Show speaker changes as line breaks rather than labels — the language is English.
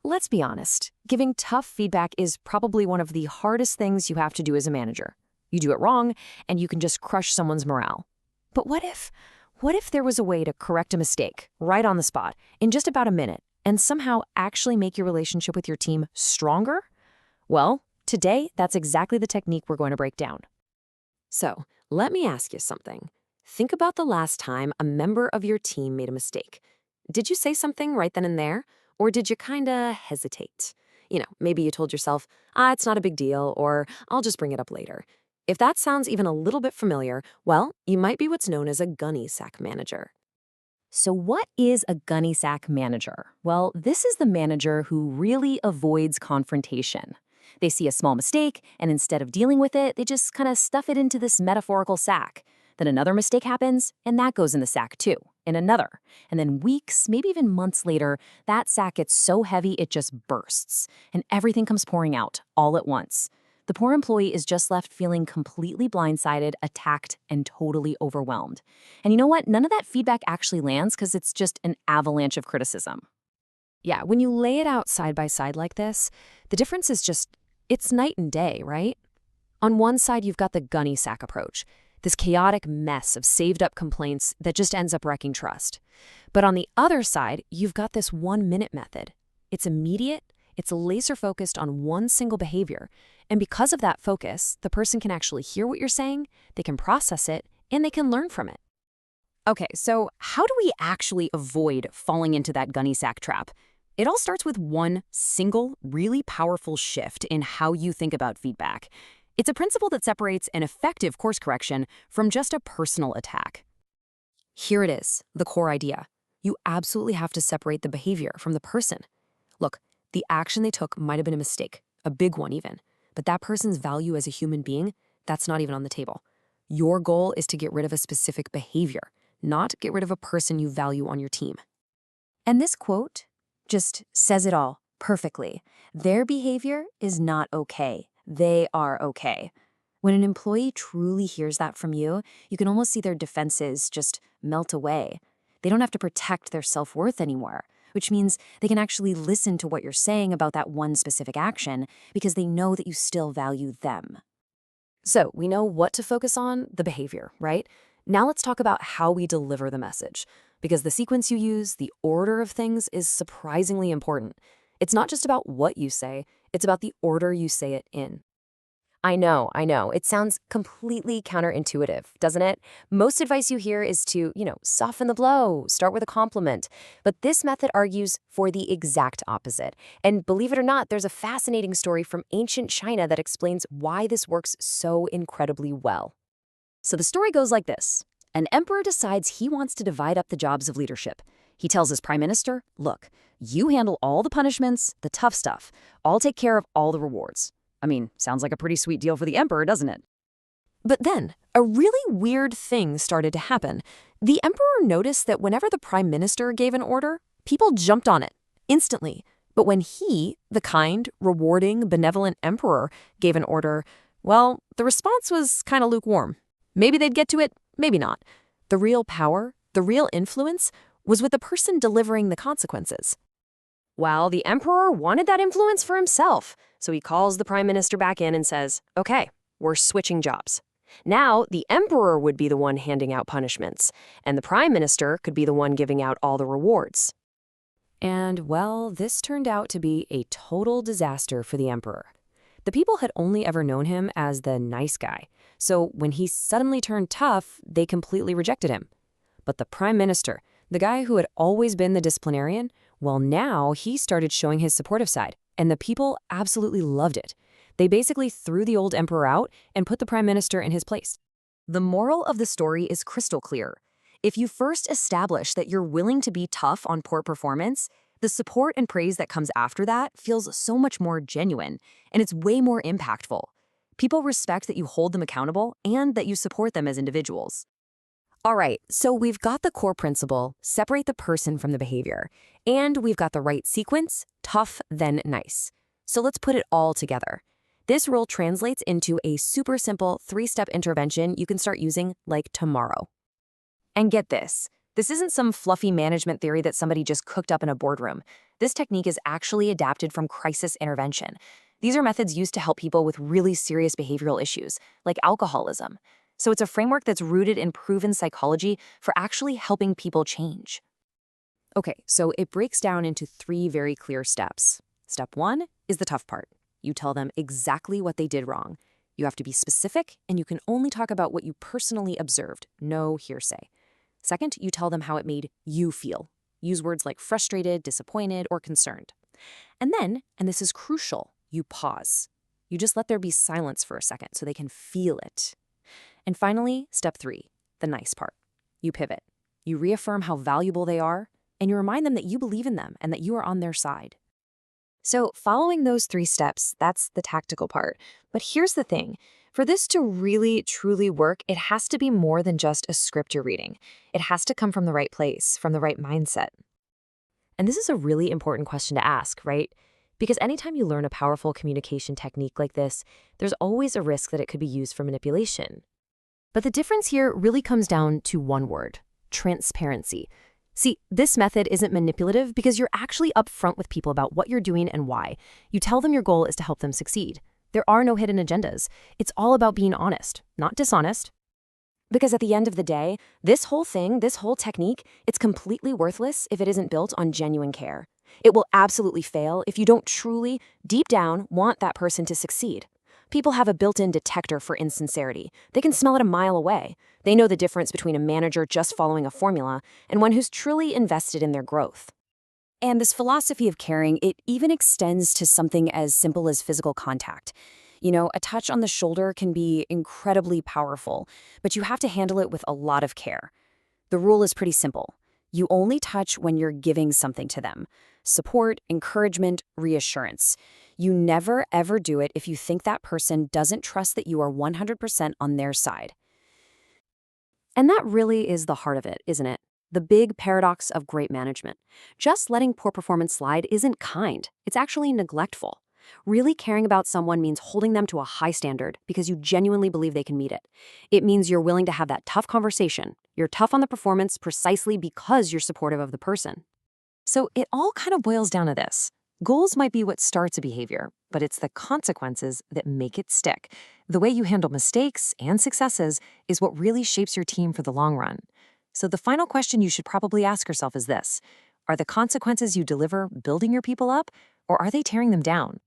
Let's be honest, giving tough feedback is probably one of the hardest things you have to do as a manager. You do it wrong, and you can just crush someone's morale. But what if there was a way to correct a mistake right on the spot in just about a minute and somehow actually make your relationship with your team stronger? Well, today, that's exactly the technique we're going to break down. So, let me ask you something. Think about the last time a member of your team made a mistake. Did you say something right then and there? Or did you kinda hesitate? Maybe you told yourself, it's not a big deal, or I'll just bring it up later. If that sounds even a little bit familiar, well, you might be what's known as a gunny sack manager. So what is a gunny sack manager? Well, this is the manager who really avoids confrontation. They see a small mistake, and instead of dealing with it, they just kind of stuff it into this metaphorical sack. Then another mistake happens, and that goes in the sack too, and another. And then weeks, maybe even months later, that sack gets so heavy it just bursts, and everything comes pouring out all at once. The poor employee is just left feeling completely blindsided, attacked, and totally overwhelmed. And you know what? None of that feedback actually lands because it's just an avalanche of criticism. Yeah, when you lay it out side by side like this, the difference is it's night and day, right? On one side, you've got the gunny sack approach, this chaotic mess of saved-up complaints that just ends up wrecking trust. But on the other side, you've got this 1-minute method. It's immediate, it's laser-focused on one single behavior, and because of that focus, the person can actually hear what you're saying, they can process it, and they can learn from it. Okay, so how do we actually avoid falling into that gunny sack trap? It all starts with one single, really powerful shift in how you think about feedback. It's a principle that separates an effective course correction from just a personal attack. Here it is, the core idea. You absolutely have to separate the behavior from the person. Look, the action they took might have been a mistake, a big one even, but that person's value as a human being, that's not even on the table. Your goal is to get rid of a specific behavior, not get rid of a person you value on your team. And this quote just says it all perfectly. Their behavior is not okay. They are okay. When an employee truly hears that from you, you can almost see their defenses just melt away. They don't have to protect their self-worth anymore, which means they can actually listen to what you're saying about that one specific action because they know that you still value them. So we know what to focus on, the behavior, right? Now let's talk about how we deliver the message, because the sequence you use, the order of things, is surprisingly important. It's not just about what you say, it's about the order you say it in. I know. It sounds completely counterintuitive, doesn't it? Most advice you hear is to, soften the blow, start with a compliment. But this method argues for the exact opposite. And believe it or not, there's a fascinating story from ancient China that explains why this works so incredibly well. So the story goes like this. An emperor decides he wants to divide up the jobs of leadership. He tells his prime minister, look, you handle all the punishments, the tough stuff. I'll take care of all the rewards. I mean, sounds like a pretty sweet deal for the emperor, doesn't it? But then, a really weird thing started to happen. The emperor noticed that whenever the prime minister gave an order, people jumped on it, instantly. But when he, the kind, rewarding, benevolent emperor, gave an order, well, the response was kind of lukewarm. Maybe they'd get to it, maybe not. The real power, the real influence, was with the person delivering the consequences. Well, the emperor wanted that influence for himself, so he calls the prime minister back in and says, okay, we're switching jobs. Now, the emperor would be the one handing out punishments, and the prime minister could be the one giving out all the rewards. And, well, this turned out to be a total disaster for the emperor. The people had only ever known him as the nice guy, so when he suddenly turned tough, they completely rejected him. But the prime minister, the guy who had always been the disciplinarian, well, now he started showing his supportive side, and the people absolutely loved it. They basically threw the old emperor out and put the prime minister in his place. The moral of the story is crystal clear. If you first establish that you're willing to be tough on poor performance, the support and praise that comes after that feels so much more genuine, and it's way more impactful. People respect that you hold them accountable and that you support them as individuals. All right, so we've got the core principle, separate the person from the behavior, and we've got the right sequence, tough, then nice. So let's put it all together. This rule translates into a super simple 3-step intervention you can start using like tomorrow. And get this, This isn't some fluffy management theory that somebody just cooked up in a boardroom. This technique is actually adapted from crisis intervention. These are methods used to help people with really serious behavioral issues, like alcoholism. So it's a framework that's rooted in proven psychology for actually helping people change. Okay, so it breaks down into 3 very clear steps. Step 1 is the tough part. You tell them exactly what they did wrong. You have to be specific, and you can only talk about what you personally observed, no hearsay. Second, you tell them how it made you feel. Use words like frustrated, disappointed, or concerned. And then, and this is crucial, you pause. You just let there be silence for a second so they can feel it. And finally, step 3, the nice part. You pivot. You reaffirm how valuable they are, and you remind them that you believe in them and that you are on their side. So following those 3 steps, that's the tactical part. But here's the thing. For this to really, truly work, it has to be more than just a script you're reading. It has to come from the right place, from the right mindset. And this is a really important question to ask, right? Because anytime you learn a powerful communication technique like this, there's always a risk that it could be used for manipulation. But the difference here really comes down to one word: transparency. See, this method isn't manipulative because you're actually upfront with people about what you're doing and why. You tell them your goal is to help them succeed. There are no hidden agendas. It's all about being honest, not dishonest. Because at the end of the day, this whole thing, this whole technique, it's completely worthless if it isn't built on genuine care. It will absolutely fail if you don't truly, deep down, want that person to succeed. People have a built-in detector for insincerity. They can smell it a mile away. They know the difference between a manager just following a formula and one who's truly invested in their growth. And this philosophy of caring, it even extends to something as simple as physical contact. You know, a touch on the shoulder can be incredibly powerful, but you have to handle it with a lot of care. The rule is pretty simple. You only touch when you're giving something to them: support, encouragement, reassurance. You never, ever do it if you think that person doesn't trust that you are 100% on their side. And that really is the heart of it, isn't it? The big paradox of great management. Just letting poor performance slide isn't kind. It's actually neglectful. Really caring about someone means holding them to a high standard because you genuinely believe they can meet it. It means you're willing to have that tough conversation. You're tough on the performance precisely because you're supportive of the person. So it all kind of boils down to this. Goals might be what starts a behavior, but it's the consequences that make it stick. The way you handle mistakes and successes is what really shapes your team for the long run. So the final question you should probably ask yourself is this: are the consequences you deliver building your people up, or are they tearing them down?